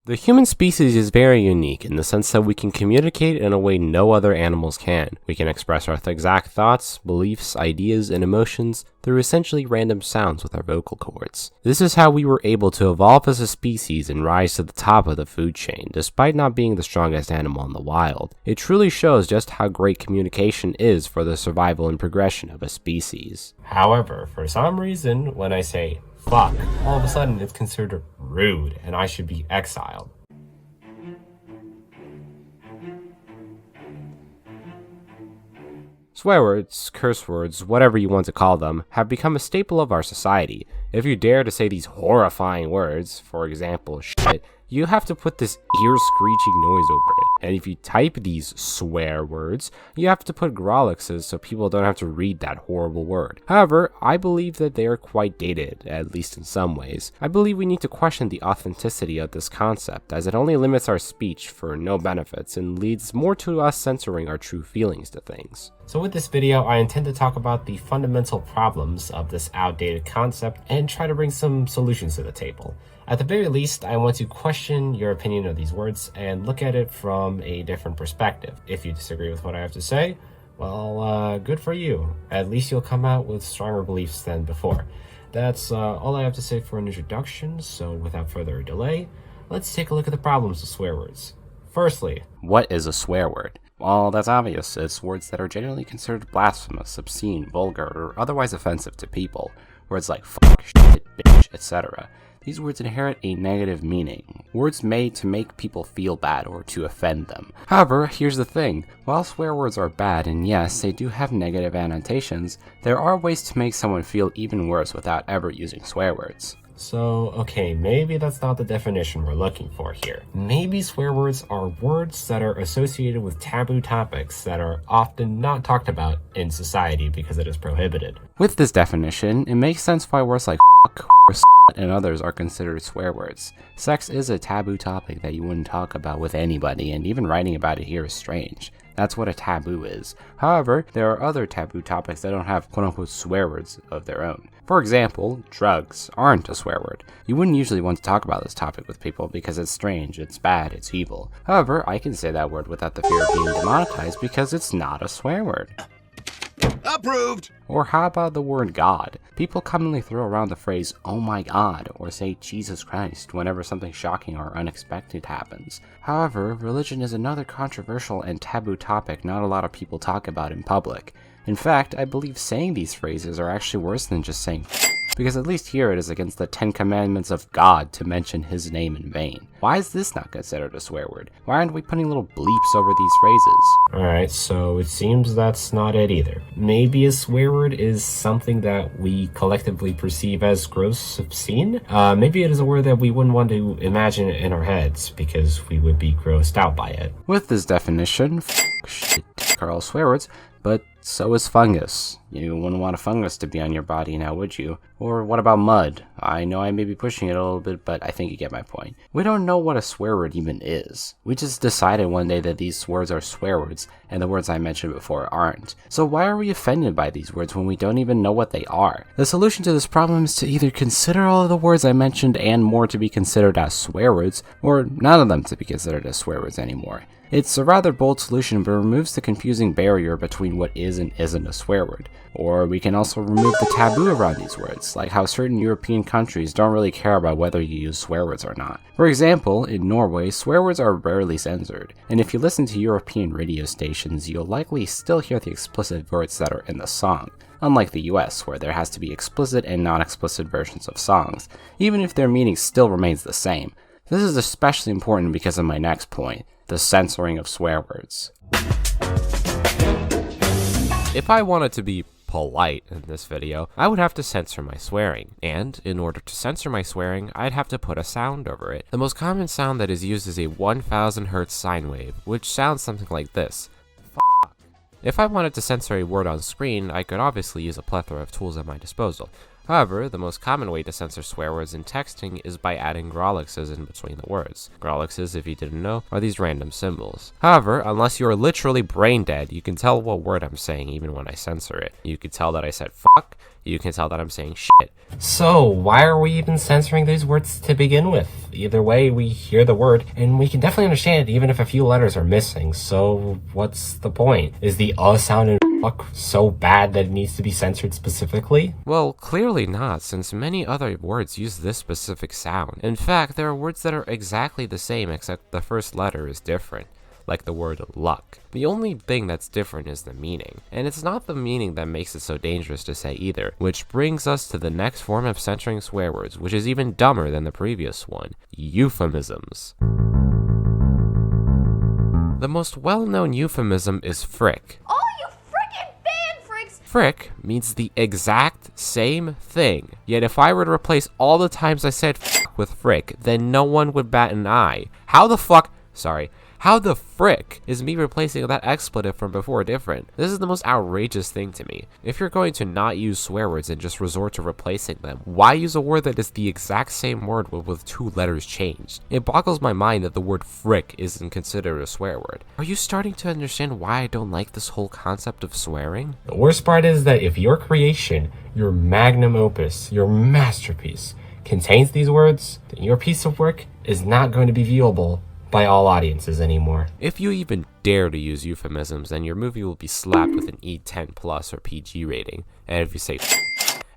The human species is very unique in the sense that we can communicate in a way no other animals can. We can express our exact thoughts, beliefs, ideas, and emotions through essentially random sounds with our vocal cords. This is how we were able to evolve as a species and rise to the top of the food chain, despite not being the strongest animal in the wild. It truly shows just how great communication is for the survival and progression of a species. However, for some reason, when I say fuck, all of a sudden it's considered rude and I should be exiled. Swear words, curse words, whatever you want to call them, have become a staple of our society. If you dare to say these horrifying words, for example, shit, you have to put this ear-screeching noise over it. And if you type these swear words, you have to put 𝗏𝗀𝗃𝗀𝗃 so people don't have to read that horrible word. However, I believe that they are quite dated, at least in some ways. I believe we need to question the authenticity of this concept, as it only limits our speech for no benefits and leads more to us censoring our true feelings to things. So with this video, I intend to talk about the fundamental problems of this outdated concept and try to bring some solutions to the table. At the very least, I want to question your opinion of these words and look at it from a different perspective. If you disagree with what I have to say, well, good for you. At least you'll come out with stronger beliefs than before. That's all I have to say for an introduction, so without further delay, let's take a look at the problems of swear words. Firstly, what is a swear word? Well, that's obvious. It's words that are generally considered blasphemous, obscene, vulgar, or otherwise offensive to people. Words like fuck, shit, bitch, etc. These words inherit a negative meaning, words made to make people feel bad or to offend them. However, here's the thing, while swear words are bad, and yes, they do have negative annotations, there are ways to make someone feel even worse without ever using swear words. So, okay, maybe that's not the definition we're looking for here. Maybe swear words are words that are associated with taboo topics that are often not talked about in society because it is prohibited. With this definition, it makes sense why words like fuck, or and others are considered swear words. Sex is a taboo topic that you wouldn't talk about with anybody, and even writing about it here is strange. That's what a taboo is. However, there are other taboo topics that don't have quote-unquote swear words of their own. For example, drugs aren't a swear word. You wouldn't usually want to talk about this topic with people because it's strange, it's bad, it's evil. However, I can say that word without the fear of being demonetized because it's not a swear word. Approved! Or how about the word God? People commonly throw around the phrase, oh my God, or say Jesus Christ whenever something shocking or unexpected happens. However, religion is another controversial and taboo topic not a lot of people talk about in public. In fact, I believe saying these phrases are actually worse than just saying because at least here it is against the 10 commandments of God to mention his name in vain. Why is this not considered a swear word? Why aren't we putting little bleeps over these phrases? Alright, so it seems that's not it either. Maybe a swear word is something that we collectively perceive as gross, obscene? Maybe it is a word that we wouldn't want to imagine in our heads because we would be grossed out by it. With this definition, shit, are all swear words, but so is fungus. You wouldn't want a fungus to be on your body now, would you? Or what about mud? I know I may be pushing it a little bit, but I think you get my point. We don't know what a swear word even is. We just decided one day that these words are swear words, and the words I mentioned before aren't. So why are we offended by these words when we don't even know what they are? The solution to this problem is to either consider all of the words I mentioned and more to be considered as swear words, or none of them to be considered as swear words anymore. It's a rather bold solution, but removes the confusing barrier between what is and isn't a swear word. Or we can also remove the taboo around these words, like how certain European countries don't really care about whether you use swear words or not. For example, in Norway, swear words are rarely censored, and if you listen to European radio stations, you'll likely still hear the explicit words that are in the song. Unlike the US, where there has to be explicit and non-explicit versions of songs, even if their meaning still remains the same. This is especially important because of my next point, the censoring of swear words. If I wanted to be polite in this video, I would have to censor my swearing, and in order to censor my swearing, I'd have to put a sound over it. The most common sound that is used is a 1000 Hz sine wave, which sounds something like this. F***. If I wanted to censor a word on screen, I could obviously use a plethora of tools at my disposal. However, the most common way to censor swear words in texting is by adding 𝗏𝗃𝗃𝗃s in between the words. 𝗏𝗃𝗃s, if you didn't know, are these random symbols. However, unless you are literally brain dead, you can tell what word I'm saying even when I censor it. You could tell that I said fuck, you can tell that I'm saying shit. So, why are we even censoring these words to begin with? Either way, we hear the word, and we can definitely understand it even if a few letters are missing, so what's the point? Is the sound in fuck so bad that it needs to be censored specifically? Well, clearly not, since many other words use this specific sound. In fact, there are words that are exactly the same except the first letter is different, like the word luck. The only thing that's different is the meaning, and it's not the meaning that makes it so dangerous to say either, which brings us to the next form of censoring swear words, which is even dumber than the previous one: euphemisms. The most well-known euphemism is frick. Oh, you frickin' fan freaks! Frick means the exact same thing, yet if I were to replace all the times I said f with frick, then no one would bat an eye. How the frick is me replacing that expletive from before different? This is the most outrageous thing to me. If you're going to not use swear words and just resort to replacing them, why use a word that is the exact same word but with 2 letters changed? It boggles my mind that the word frick isn't considered a swear word. Are you starting to understand why I don't like this whole concept of swearing? The worst part is that if your creation, your magnum opus, your masterpiece, contains these words, then your piece of work is not going to be viewable by all audiences anymore. If you even dare to use euphemisms, then your movie will be slapped with an E10+ or PG rating. And if you say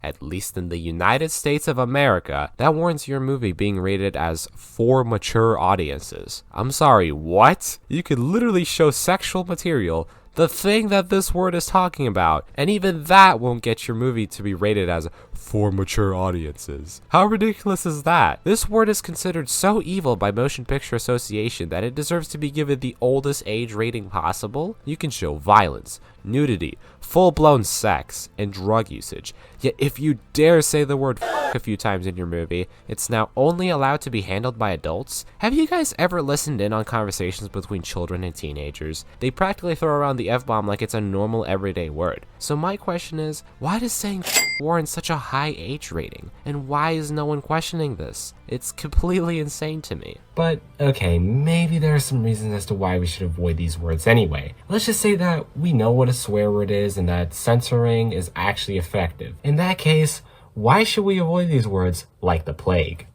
at least in the United States of America, that warrants your movie being rated as for mature audiences. I'm sorry, what? You could literally show sexual material, the thing that this word is talking about, and even that won't get your movie to be rated as for mature audiences. How ridiculous is that? This word is considered so evil by Motion Picture Association that it deserves to be given the oldest age rating possible. You can show violence, nudity, full-blown sex, and drug usage. Yet if you dare say the word f a few times in your movie, it's now only allowed to be handled by adults. Have you guys ever listened in on conversations between children and teenagers? They practically throw around the F-bomb like it's a normal everyday word. So my question is, why does saying f warrant such a high age rating? And why is no one questioning this? It's completely insane to me. But, okay, maybe there are some reasons as to why we should avoid these words anyway. Let's just say that we know what a swear word is and that censoring is actually effective. In that case, why should we avoid these words like the plague?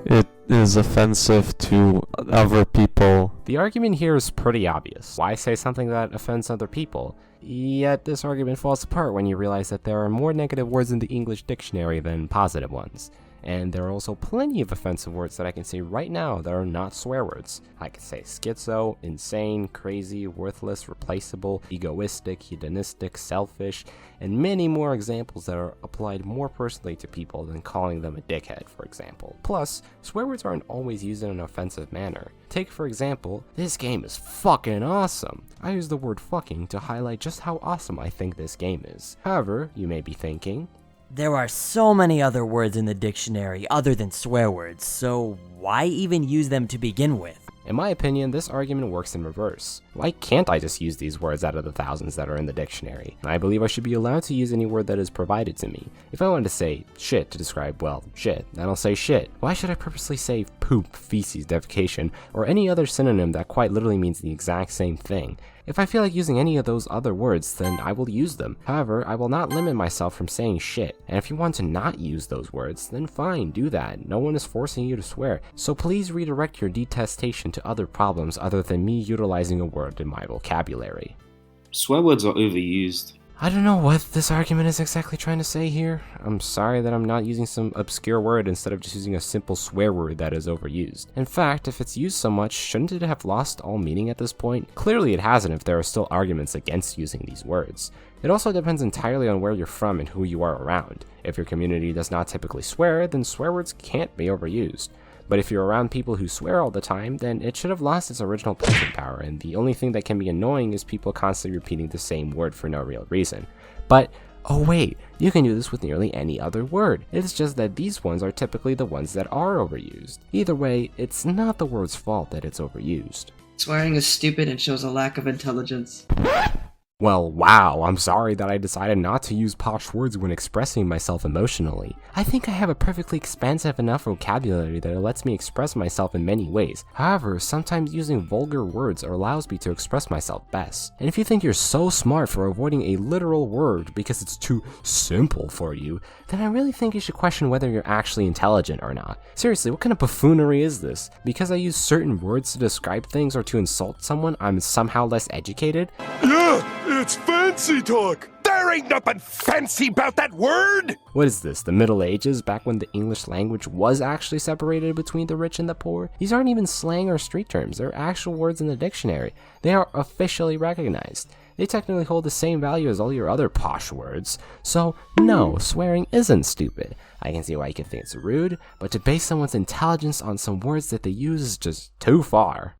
It is offensive to other people. The argument here is pretty obvious. Why say something that offends other people? Yet this argument falls apart when you realize that there are more negative words in the English dictionary than positive ones. And there are also plenty of offensive words that I can say right now that are not swear words. I can say schizo, insane, crazy, worthless, replaceable, egoistic, hedonistic, selfish, and many more examples that are applied more personally to people than calling them a dickhead, for example. Plus, swear words aren't always used in an offensive manner. Take, for example, this game is fucking awesome. I use the word fucking to highlight just how awesome I think this game is. However, you may be thinking, there are so many other words in the dictionary other than swear words, so why even use them to begin with? In my opinion, this argument works in reverse. Why can't I just use these words out of the thousands that are in the dictionary? I believe I should be allowed to use any word that is provided to me. If I wanted to say shit to describe, well, shit, then I'll say shit. Why should I purposely say poop, feces, defecation, or any other synonym that quite literally means the exact same thing? If I feel like using any of those other words, then I will use them. However, I will not limit myself from saying shit. And if you want to not use those words, then fine, do that. No one is forcing you to swear. So please redirect your detestation to other problems other than me utilizing a word in my vocabulary. Swear words are overused. I don't know what this argument is exactly trying to say here. I'm sorry that I'm not using some obscure word instead of just using a simple swear word that is overused. In fact, if it's used so much, shouldn't it have lost all meaning at this point? Clearly it hasn't if there are still arguments against using these words. It also depends entirely on where you're from and who you are around. If your community does not typically swear, then swear words can't be overused. But if you're around people who swear all the time, then it should have lost its original punching power, and the only thing that can be annoying is people constantly repeating the same word for no real reason. But, oh wait, you can do this with nearly any other word. It's just that these ones are typically the ones that are overused. Either way, it's not the word's fault that it's overused. Swearing is stupid and shows a lack of intelligence. Well, wow, I'm sorry that I decided not to use posh words when expressing myself emotionally. I think I have a perfectly expansive enough vocabulary that it lets me express myself in many ways. However, sometimes using vulgar words allows me to express myself best. And if you think you're so smart for avoiding a literal word because it's too simple for you, then I really think you should question whether you're actually intelligent or not. Seriously, what kind of buffoonery is this? Because I use certain words to describe things or to insult someone, I'm somehow less educated? Yeah, it's fancy talk. There ain't nothing fancy about that word. What is this, the Middle Ages, back when the English language was actually separated between the rich and the poor? These aren't even slang or street terms, they're actual words in the dictionary. They are officially recognized. They technically hold the same value as all your other posh words. So, no, swearing isn't stupid. I can see why you can think it's rude, but to base someone's intelligence on some words that they use is just too far.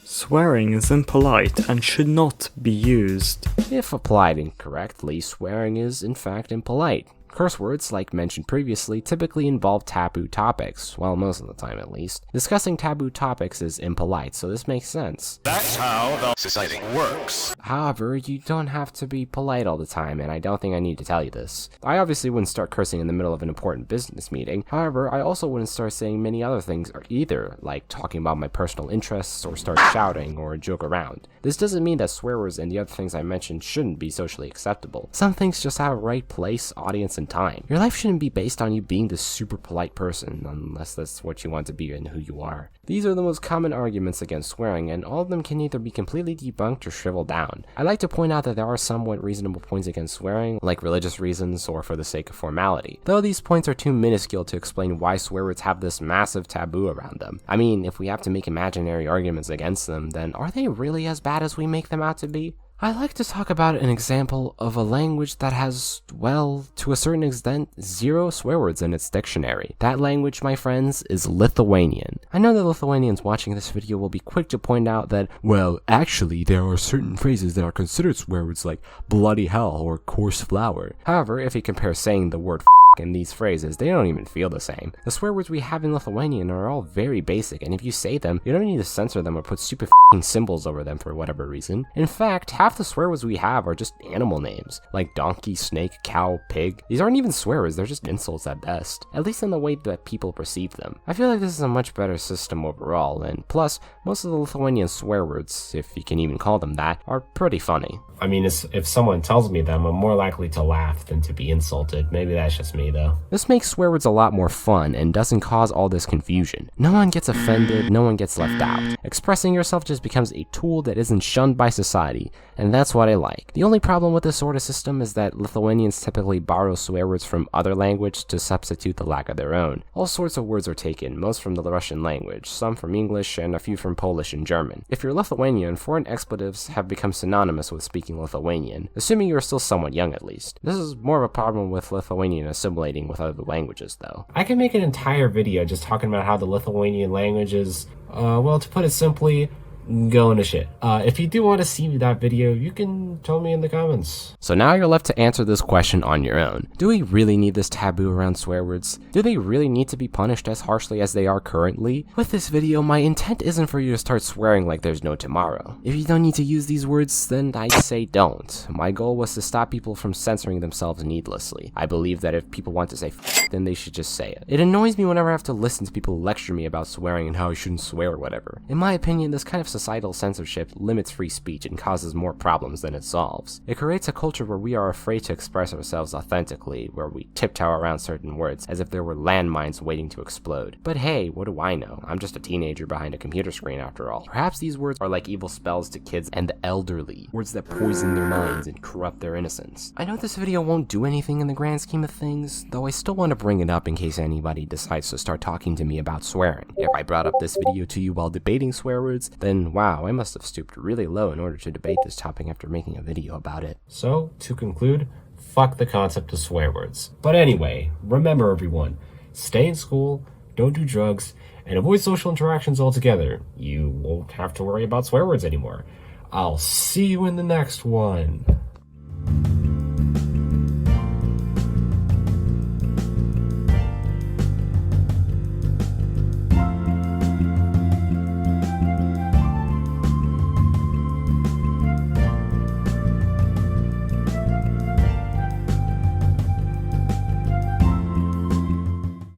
Swearing is impolite and should not be used. If applied incorrectly, swearing is in fact impolite. Curse words, like mentioned previously, typically involve taboo topics, well, most of the time at least. Discussing taboo topics is impolite, so this makes sense. That's how the society works. However, you don't have to be polite all the time, and I don't think I need to tell you this. I obviously wouldn't start cursing in the middle of an important business meeting. However, I also wouldn't start saying many other things either, like talking about my personal interests, or start shouting, or joke around. This doesn't mean that swear words and the other things I mentioned shouldn't be socially acceptable. Some things just have a right place, audience, and time. Your life shouldn't be based on you being this super polite person, unless that's what you want to be and who you are. These are the most common arguments against swearing, and all of them can either be completely debunked or shriveled down. I like to point out that there are somewhat reasonable points against swearing, like religious reasons or for the sake of formality, though these points are too minuscule to explain why swear words have this massive taboo around them. I mean, if we have to make imaginary arguments against them, then are they really as bad as we make them out to be? I like to talk about an example of a language that has, well, to a certain extent, 0 swear words in its dictionary. That language, my friends, is Lithuanian. I know that Lithuanians watching this video will be quick to point out that, well, actually, there are certain phrases that are considered swear words like bloody hell or coarse flour. However, if you compare saying the word in these phrases, they don't even feel the same. The swear words we have in Lithuanian are all very basic, and if you say them, you don't need to censor them or put stupid symbols over them for whatever reason. In fact, half the swear words we have are just animal names, like donkey, snake, cow, pig. These aren't even swear words, they're just insults at best, at least in the way that people perceive them. I feel like this is a much better system overall, and plus, most of the Lithuanian swear words, if you can even call them that, are pretty funny. I mean, if someone tells me them, I'm more likely to laugh than to be insulted. Maybe that's just me, though. This makes swear words a lot more fun and doesn't cause all this confusion. No one gets offended, no one gets left out. Expressing yourself just becomes a tool that isn't shunned by society, and that's what I like. The only problem with this sort of system is that Lithuanians typically borrow swear words from other language to substitute the lack of their own. All sorts of words are taken, most from the Russian language, some from English, and a few from Polish and German. If you're Lithuanian, foreign expletives have become synonymous with speaking Lithuanian, assuming you're still somewhat young at least. This is more of a problem with Lithuanian assimilating with other languages, though. I can make an entire video just talking about how the Lithuanian language is, well, to put it simply, going to shit. If you do want to see that video, you can tell me in the comments. So now you're left to answer this question on your own. Do we really need this taboo around swear words? Do they really need to be punished as harshly as they are currently? With this video, my intent isn't for you to start swearing like there's no tomorrow. If you don't need to use these words, then I say don't. My goal was to stop people from censoring themselves needlessly. I believe that if people want to say f, then they should just say it. It annoys me whenever I have to listen to people lecture me about swearing and how I shouldn't swear or whatever. In my opinion, this kind of societal censorship limits free speech and causes more problems than it solves. It creates a culture where we are afraid to express ourselves authentically, where we tiptoe around certain words as if there were landmines waiting to explode. But hey, what do I know? I'm just a teenager behind a computer screen after all. Perhaps these words are like evil spells to kids and the elderly, words that poison their minds and corrupt their innocence. I know this video won't do anything in the grand scheme of things, though I still want to bring it up in case anybody decides to start talking to me about swearing. If I brought up this video to you while debating swear words, then wow, I must have stooped really low in order to debate this topic after making a video about it. So, to conclude, fuck the concept of swear words. But anyway, remember everyone, stay in school, don't do drugs, and avoid social interactions altogether. You won't have to worry about swear words anymore. I'll see you in the next one.